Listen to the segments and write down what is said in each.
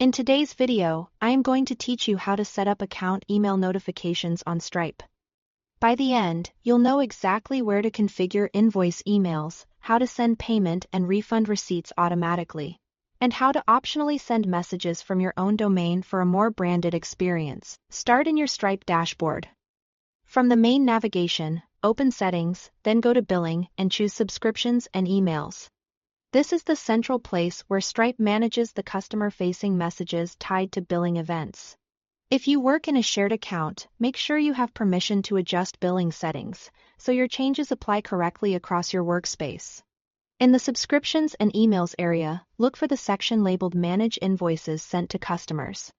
In today's video, I am going to teach you how to set up account email notifications on Stripe. By the end, you'll know exactly where to configure invoice emails, how to send payment and refund receipts automatically, and how to optionally send messages from your own domain for a more branded experience. Start in your Stripe dashboard. From the main navigation, open Settings, then go to Billing and choose Subscriptions and Emails. This is the central place where Stripe manages the customer-facing messages tied to billing events. If you work in a shared account, make sure you have permission to adjust billing settings, so your changes apply correctly across your workspace. In the Subscriptions and Emails area, look for the section labeled Manage Invoices Sent to Customers.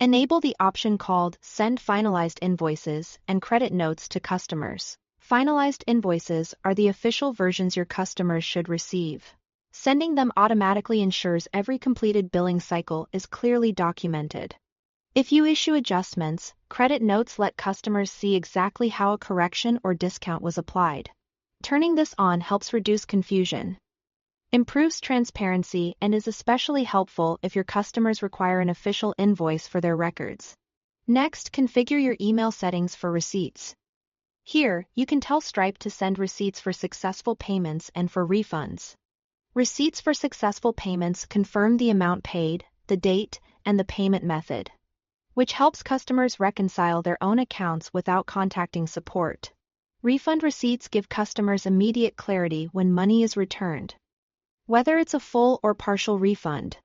Enable the option called Send Finalized Invoices and Credit Notes to Customers. Finalized invoices are the official versions your customers should receive. Sending them automatically ensures every completed billing cycle is clearly documented. If you issue adjustments, credit notes let customers see exactly how a correction or discount was applied. Turning this on helps reduce confusion, improves transparency, and is especially helpful if your customers require an official invoice for their records. Next, configure your email settings for receipts. Here, you can tell Stripe to send receipts for successful payments and for refunds. Receipts for successful payments confirm the amount paid, the date, and the payment method, which helps customers reconcile their own accounts without contacting support. Refund receipts give customers immediate clarity when money is returned, whether it's a full or partial refund.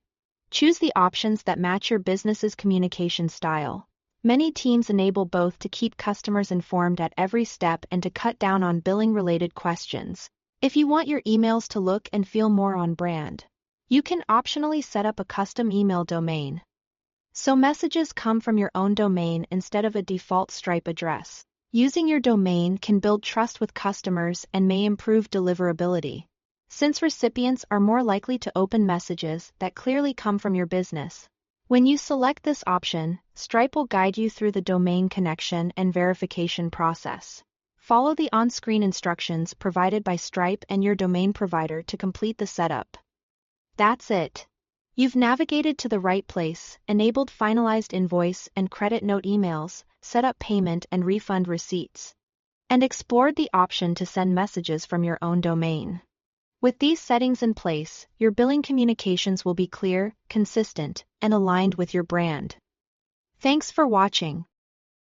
Choose the options that match your business's communication style. Many teams enable both to keep customers informed at every step and to cut down on billing-related questions. If you want your emails to look and feel more on brand, you can optionally set up a custom email domain, so messages come from your own domain instead of a default Stripe address. Using your domain can build trust with customers and may improve deliverability, since recipients are more likely to open messages that clearly come from your business. When you select this option, Stripe will guide you through the domain connection and verification process. Follow the on-screen instructions provided by Stripe and your domain provider to complete the setup. That's it. You've navigated to the right place, enabled finalized invoice and credit note emails, set up payment and refund receipts, and explored the option to send messages from your own domain. With these settings in place, your billing communications will be clear, consistent, and aligned with your brand. Thanks for watching.